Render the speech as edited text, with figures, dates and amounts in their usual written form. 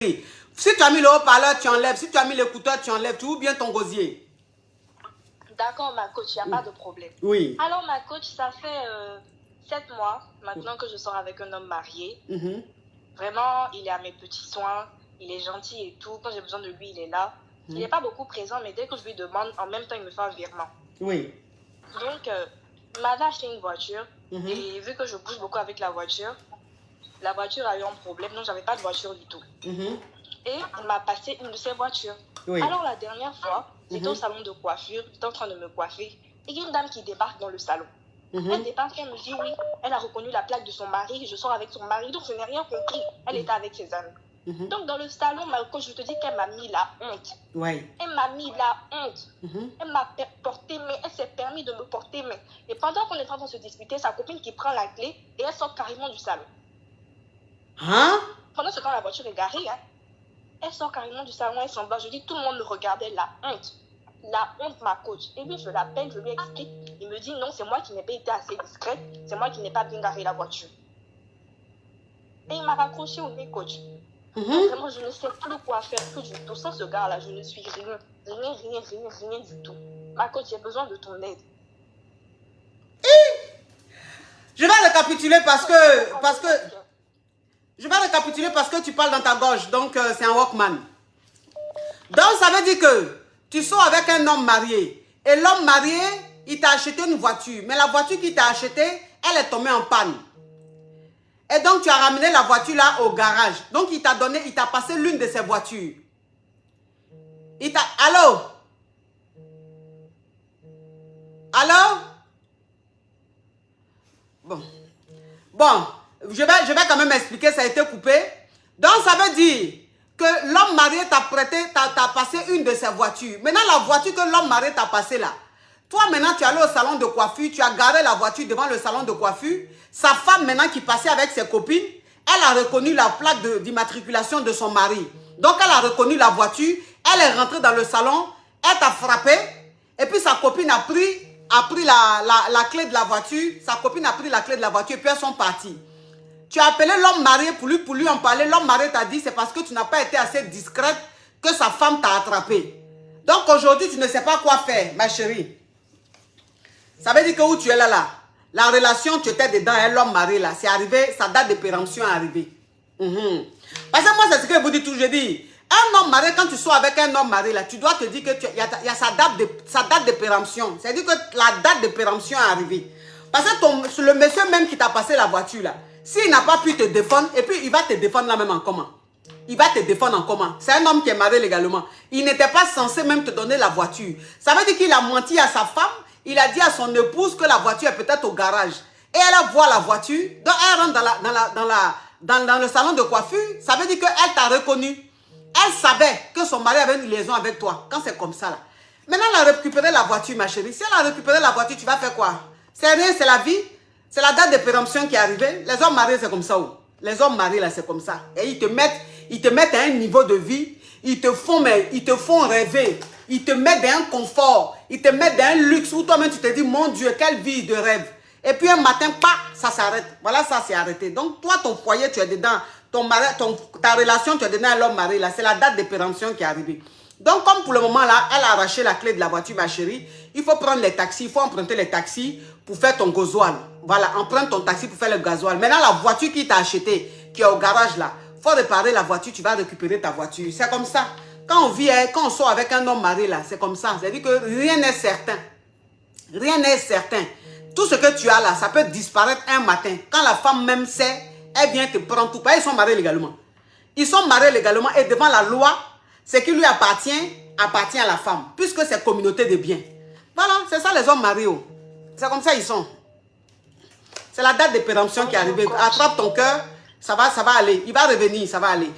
Si tu as mis le haut-parleur, tu enlèves. Si tu as mis l'écouteur, tu enlèves. Tu ouvres bien ton gosier. D'accord, ma coach, il n'y a pas de problème. Oui. Alors, ma coach, ça fait 7 mois maintenant que je sors avec un homme marié. Vraiment, il est à mes petits soins. Il est gentil et tout. Quand j'ai besoin de lui, il est là. Il n'est pas beaucoup présent, mais dès que je lui demande, en même temps, il me fait un virement. Oui. Donc, il m'avait acheté une voiture. Et vu que je bouge beaucoup avec la voiture a eu un problème. Donc, je n'avais pas de voiture du tout. Et il m'a passé une de ses voitures. Oui. Alors, la dernière fois, j'étais au salon de coiffure. J'étais en train de me coiffer. Et il y a une dame qui débarque dans le salon. Elle débarque, elle me dit oui. Elle a reconnu la plaque de son mari. Je sors avec son mari. Donc, je n'ai rien compris. Elle était avec ses amis. Donc, dans le salon, quand je te dis qu'elle m'a mis la honte. Oui. Elle m'a mis la honte. Elle m'a porté main. Elle s'est permis de me porter main. Et pendant qu'on est en train de se disputer, sa copine qui prend la clé et elle sort carrément du salon. Hein? Pendant ce temps, la voiture est garée. Elle sort carrément du salon, elle s'en va. Je dis, tout le monde me regardait, la honte. La honte, ma coach. Et lui, je l'appelle, je lui explique. Il me dit, non, c'est moi qui n'ai pas été assez discrète. C'est moi qui n'ai pas bien garé la voiture. Et il m'a raccroché au nez, coach. Vraiment, je ne sais plus quoi faire que du tout. Sans ce gars-là, je ne suis rien. Rien du tout. Ma coach, j'ai besoin de ton aide. Je vais récapituler parce que tu parles dans ta gorge. Donc, c'est un Walkman. Donc, ça veut dire que tu sors avec un homme marié. Et l'homme marié, il t'a acheté une voiture. Mais la voiture qu'il t'a achetée, elle est tombée en panne. Et donc, tu as ramené la voiture là au garage. Donc, il t'a passé l'une de ses voitures. Allô? Allô? Bon, je vais quand même expliquer, ça a été coupé. Donc, ça veut dire que l'homme marié t'a passé une de ses voitures. Maintenant, la voiture que l'homme marié t'a passée là, toi maintenant, tu es allé au salon de coiffure, tu as garé la voiture devant le salon de coiffure. Sa femme maintenant qui passait avec ses copines, elle a reconnu la plaque d'immatriculation de son mari. Donc, elle a reconnu la voiture, elle est rentrée dans le salon, elle t'a frappé, et puis sa copine a pris la clé de la voiture, sa copine a pris la clé de la voiture, et puis elles sont parties. Tu as appelé l'homme marié pour lui en parler. L'homme marié t'a dit c'est parce que tu n'as pas été assez discrète que sa femme t'a attrapé. Donc aujourd'hui, tu ne sais pas quoi faire, ma chérie. Ça veut dire que où tu es là, la relation, tu étais dedans, l'homme marié là, c'est arrivé, sa date de péremption est arrivée. Parce que moi, c'est ce que je vous dis toujours, je dis, un homme marié, quand tu sois avec un homme marié là, tu dois te dire qu'il y a sa date de péremption. C'est-à-dire que la date de péremption est arrivée. Parce que le monsieur même qui t'a passé la voiture là, s'il n'a pas pu te défendre, et puis il va te défendre là même en comment? Il va te défendre en comment? C'est un homme qui est marié légalement. Il n'était pas censé même te donner la voiture. Ça veut dire qu'il a menti à sa femme. Il a dit à son épouse que la voiture est peut-être au garage. Et elle voit la voiture. Donc elle rentre dans le salon de coiffure. Ça veut dire qu'elle t'a reconnu. Elle savait que son mari avait une liaison avec toi. Quand c'est comme ça là. Maintenant elle a récupéré la voiture, ma chérie. Si elle a récupéré la voiture, tu vas faire quoi? C'est rien, c'est la vie. C'est la date de péremption qui est arrivée. Les hommes mariés, c'est comme ça. Les hommes mariés, là, c'est comme ça. Et ils te mettent à un niveau de vie. Ils te font rêver. Ils te mettent dans un confort. Ils te mettent dans un luxe où toi-même, tu te dis, mon Dieu, quelle vie de rêve. Et puis un matin, ça s'arrête. Voilà, ça s'est arrêté. Donc, toi, ton foyer, tu es dedans. Ta relation, tu es dedans à l'homme marié, là. C'est la date de péremption qui est arrivée. Donc, comme pour le moment, là, elle a arraché la clé de la voiture, ma chérie. Il faut prendre les taxis. Il faut emprunter les taxis pour faire ton gasoil. Voilà, emprunte ton taxi pour faire le gasoil. Maintenant, la voiture qui t'a acheté, qui est au garage, là, il faut réparer la voiture, tu vas récupérer ta voiture. C'est comme ça. Quand on sort avec un homme marié, là, c'est comme ça. C'est-à-dire que rien n'est certain. Rien n'est certain. Tout ce que tu as là, ça peut disparaître un matin. Quand la femme même sait, elle vient te prendre tout. Ils sont mariés légalement. Ils sont mariés légalement et devant la loi, ce qui lui appartient à la femme. Puisque c'est communauté de biens. Voilà, c'est ça les hommes mariés. C'est comme ça ils sont. C'est la date de péremption qui est arrivée. Attrape ton cœur, ça va aller. Il va revenir, ça va aller.